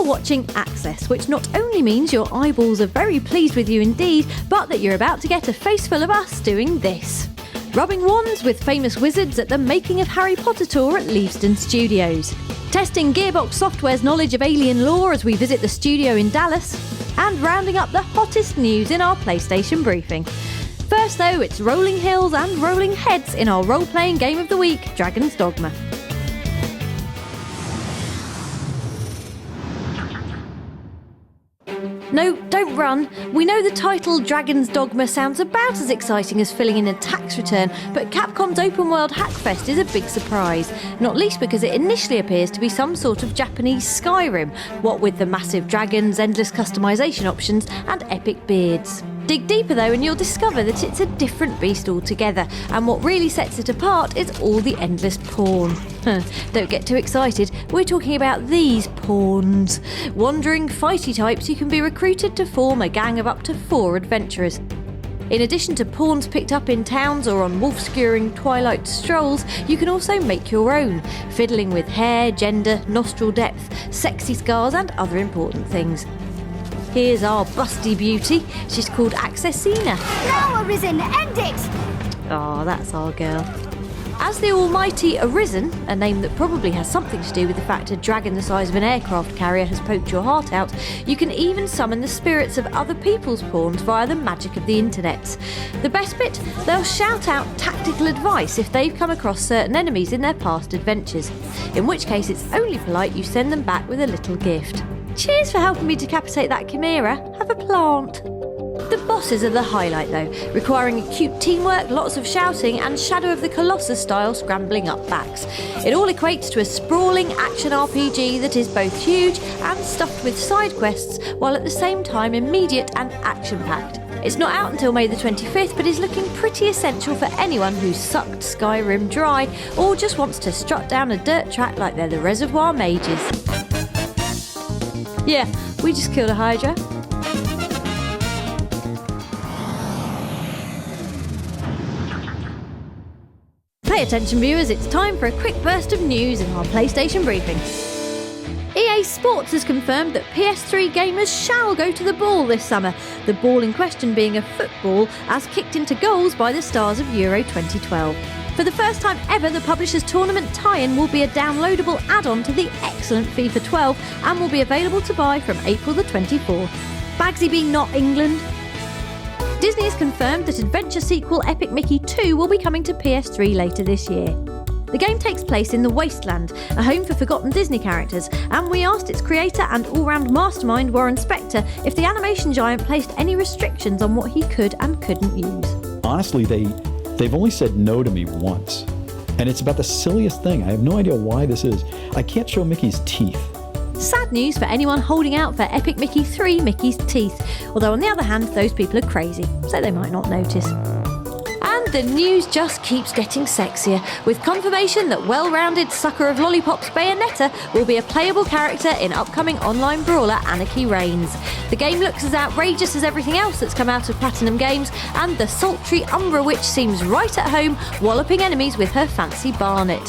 You're watching Access, which not only means your eyeballs are very pleased with you indeed, but that you're about to get a face full of us doing this. Rubbing wands with famous wizards at the Making of Harry Potter tour at Leavesden Studios. Testing Gearbox Software's knowledge of alien lore as we visit the studio in Dallas. And rounding up the hottest news in our PlayStation briefing. First though, it's rolling hills and rolling heads in our role-playing game of the week, Dragon's Dogma. No, don't run. We know the title Dragon's Dogma sounds about as exciting as filling in a tax return, but Capcom's open world Hackfest is a big surprise, not least because it initially appears to be some sort of Japanese Skyrim, what with the massive dragons, endless customisation options and epic beards. Dig deeper though and you'll discover that it's a different beast altogether, and what really sets it apart is all the endless porn. Don't get too excited, we're talking about these pawns. Wandering, fighty types who can be recruited to form a gang of up to 4 adventurers. In addition to pawns picked up in towns or on wolf-skewering twilight strolls, you can also make your own, fiddling with hair, gender, nostril depth, sexy scars and other important things. Here's our busty beauty. She's called Accessina. Now, Arisen, end it! Oh, that's our girl. As the almighty Arisen, a name that probably has something to do with the fact a dragon the size of an aircraft carrier has poked your heart out, you can even summon the spirits of other people's pawns via the magic of the internet. The best bit? They'll shout out tactical advice if they've come across certain enemies in their past adventures, in which case it's only polite you send them back with a little gift. Cheers for helping me decapitate that chimera. Have a plant. The bosses are the highlight though, requiring acute teamwork, lots of shouting and Shadow of the Colossus style scrambling up backs. It all equates to a sprawling action RPG that is both huge and stuffed with side quests, while at the same time immediate and action-packed. It's not out until May the 25th, but is looking pretty essential for anyone who's sucked Skyrim dry or just wants to strut down a dirt track like they're the Reservoir Mages. Yeah, we just killed a Hydra. Pay attention viewers, it's time for a quick burst of news in our PlayStation briefing. EA Sports has confirmed that PS3 gamers shall go to the ball this summer, the ball in question being a football as kicked into goals by the stars of Euro 2012. For the first time ever, the publisher's tournament tie-in will be a downloadable add-on to the excellent FIFA 12 and will be available to buy from April the 24th. Bagsy be not England. Disney has confirmed that adventure sequel Epic Mickey 2 will be coming to PS3 later this year. The game takes place in the Wasteland, a home for forgotten Disney characters, and we asked its creator and all-round mastermind Warren Spector if the animation giant placed any restrictions on what he could and couldn't use. Honestly, they've only said no to me once. And it's about the silliest thing. I have no idea why this is. I can't show Mickey's teeth. Sad news for anyone holding out for Epic Mickey 3 Mickey's Teeth. Although on the other hand, those people are crazy, so they might not notice. And the news just keeps getting sexier, with confirmation that well-rounded sucker of lollipops Bayonetta will be a playable character in upcoming online brawler Anarchy Reigns. The game looks as outrageous as everything else that's come out of Platinum Games, and the sultry Umbra Witch seems right at home, walloping enemies with her fancy barnet.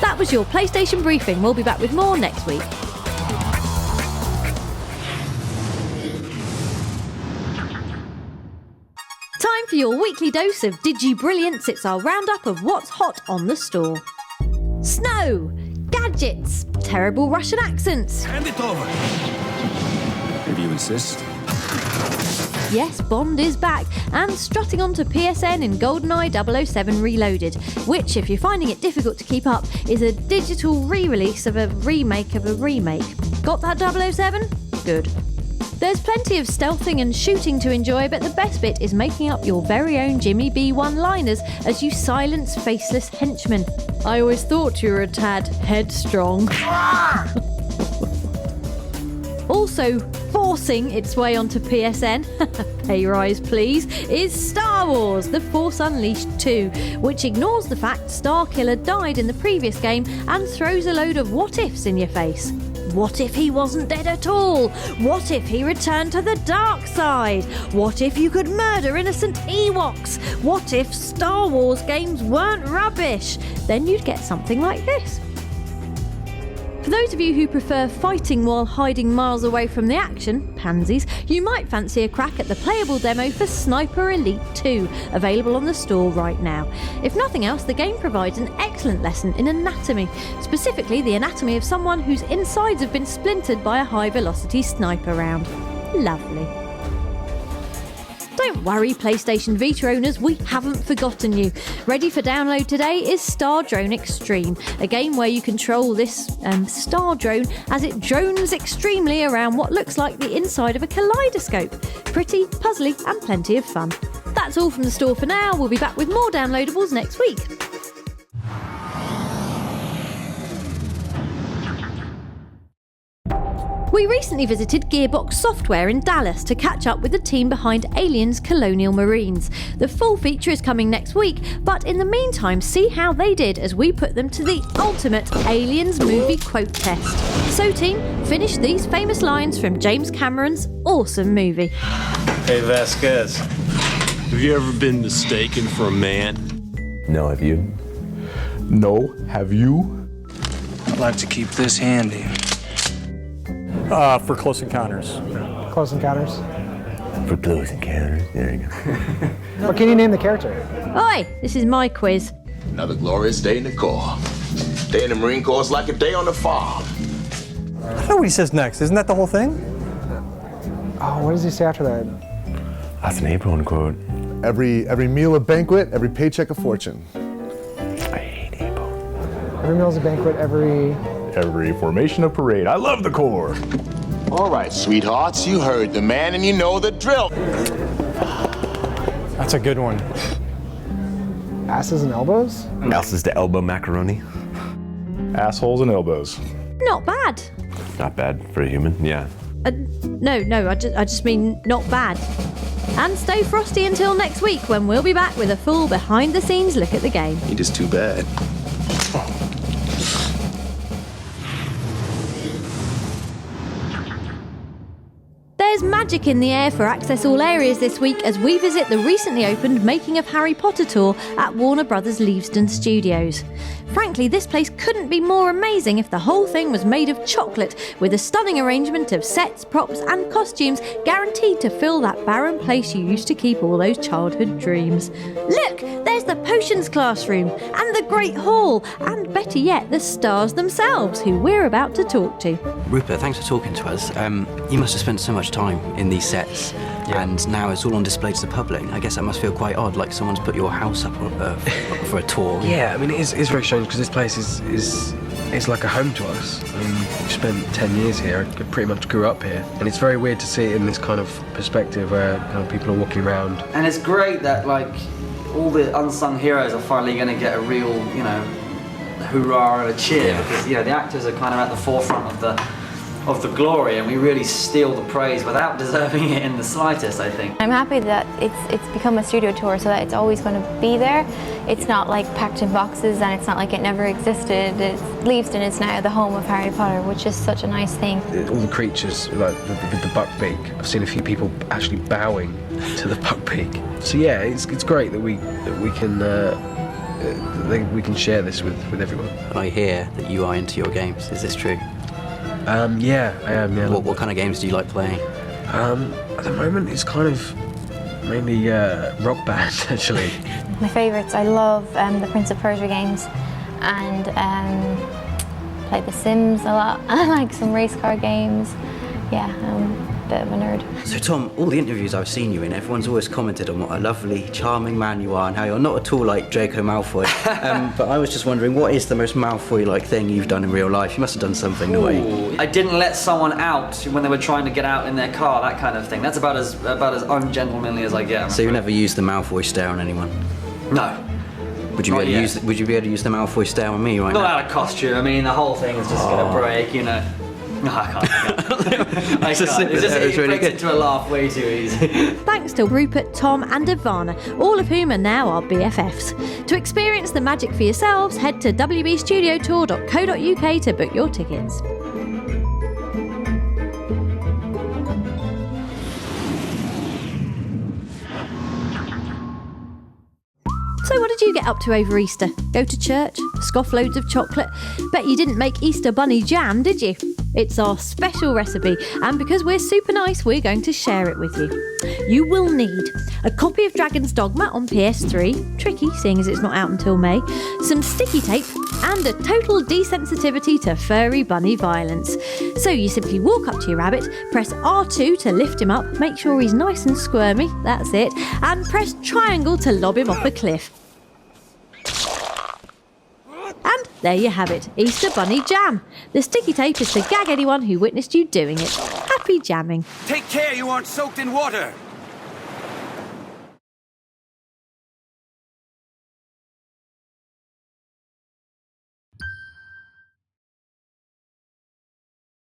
That was your PlayStation briefing. We'll be back with more next week. Time for your weekly dose of Digi-Brilliance. It's our roundup of what's hot on the store. Snow, gadgets, terrible Russian accents. Hand it over. If you insist. Yes, Bond is back and strutting onto PSN in GoldenEye 007 Reloaded, which, if you're finding it difficult to keep up, is a digital re-release of a remake of a remake. Got that 007? Good. There's plenty of stealthing and shooting to enjoy, but the best bit is making up your very own Jimmy B one-liners as you silence faceless henchmen. I always thought you were a tad headstrong. Also, forcing its way onto PSN, pay rise please, is Star Wars The Force Unleashed 2, which ignores the fact Starkiller died in the previous game and throws a load of what-ifs in your face. What if he wasn't dead at all? What if he returned to the dark side? What if you could murder innocent Ewoks? What if Star Wars games weren't rubbish? Then you'd get something like this. For those of you who prefer fighting while hiding miles away from the action, pansies, you might fancy a crack at the playable demo for Sniper Elite 2, available on the store right now. If nothing else, the game provides an excellent lesson in anatomy, specifically the anatomy of someone whose insides have been splintered by a high-velocity sniper round. Lovely. Don't worry, PlayStation Vita owners, we haven't forgotten you. Ready for download today is Star Drone Extreme, a game where you control this star drone as it drones extremely around what looks like the inside of a kaleidoscope. Pretty, puzzly, and plenty of fun. That's all from the store for now. We'll be back with more downloadables next week. We recently visited Gearbox Software in Dallas to catch up with the team behind Aliens Colonial Marines. The full feature is coming next week, but in the meantime, see how they did as we put them to the ultimate Aliens movie quote test. So team, finish these famous lines from James Cameron's awesome movie. Hey Vasquez, have you ever been mistaken for a man? No, have you? No, have you? I'd like to keep this handy. For Close Encounters. Close Encounters. For Close Encounters, there you go. What can you name the character? Oi, this is my quiz. Another glorious day in the Corps. Day in the Marine Corps is like a day on the farm. I don't know what he says next. Isn't that the whole thing? Oh, what does he say after that? That's an Apron quote. Every meal a banquet, every paycheck a fortune. I hate Apron. Every meal's a banquet, every formation a parade. I love the Corps. All right, sweethearts, you heard the man and you know the drill. That's a good one. Asses and elbows? Asses to elbow macaroni. Assholes and elbows. Not bad. Not bad for a human, yeah. No, I just mean not bad. And stay frosty until next week when we'll be back with a full behind-the-scenes look at the game. It is too bad. There's magic in the air for Access All Areas this week as we visit the recently opened Making of Harry Potter tour at Warner Brothers Leavesden Studios. Frankly, this place couldn't be more amazing if the whole thing was made of chocolate, with a stunning arrangement of sets, props and costumes guaranteed to fill that barren place you used to keep all those childhood dreams. Look, there's the potions classroom and the Great Hall, and better yet, the stars themselves, who we're about to talk to. Rupert, thanks for talking to us. You must have spent so much time in these sets, and now it's all on display to the public. I guess that must feel quite odd, like someone's put your house up for a tour. Yeah, I mean, it's very strange because this place is like a home to us. We've spent 10 years here. I pretty much grew up here, and it's very weird to see it in this kind of perspective where people are walking around. And it's great that all the unsung heroes are finally going to get a real, hoorah and a cheer, because the actors are kind of at the forefront of the glory, and we really steal the praise without deserving it in the slightest, I think. I'm happy that it's become a studio tour so that it's always going to be there. It's not like packed in boxes, and it's not like it never existed. Leavesden is now the home of Harry Potter, which is such a nice thing. All the creatures, like with the buckbeak, I've seen a few people actually bowing to the buckbeak. So yeah, it's great that we can share this with everyone. And I hear that you are into your games. Is this true? Yeah, I am. Yeah. What kind of games do you like playing? At the moment, it's kind of mainly Rock Band, actually. My favourites, I love the Prince of Persia games, and play The Sims a lot. I like some race car games. Yeah, I'm a bit of a nerd. So Tom, all the interviews I've seen you in, everyone's always commented on what a lovely, charming man you are and how you're not at all like Draco Malfoy. But I was just wondering, what is the most Malfoy-like thing you've done in real life? You must have done something naughty. I didn't let someone out when they were trying to get out in their car, that kind of thing. That's about as ungentlemanly as I get. So you never used the Malfoy stare on anyone? No. Would you be able to use the Malfoy stare on me right now? Not out of costume. I mean, the whole thing is just going to break, No, I can't. It really breaks into a laugh way too easy. Thanks to Rupert, Tom and Ivana, all of whom are now our BFFs. To experience the magic for yourselves, head to wbstudiotour.co.uk to book your tickets. So what did you get up to over Easter? Go to church? Scoff loads of chocolate? Bet you didn't make Easter bunny jam, did you? It's our special recipe, and because we're super nice, we're going to share it with you. You will need a copy of Dragon's Dogma on PS3, tricky seeing as it's not out until May, some sticky tape, and a total desensitivity to furry bunny violence. So you simply walk up to your rabbit, press R2 to lift him up, make sure he's nice and squirmy, that's it, and press triangle to lob him off a cliff. And there you have it, Easter Bunny Jam. The sticky tape is to gag anyone who witnessed you doing it. Happy jamming. Take care you aren't soaked in water.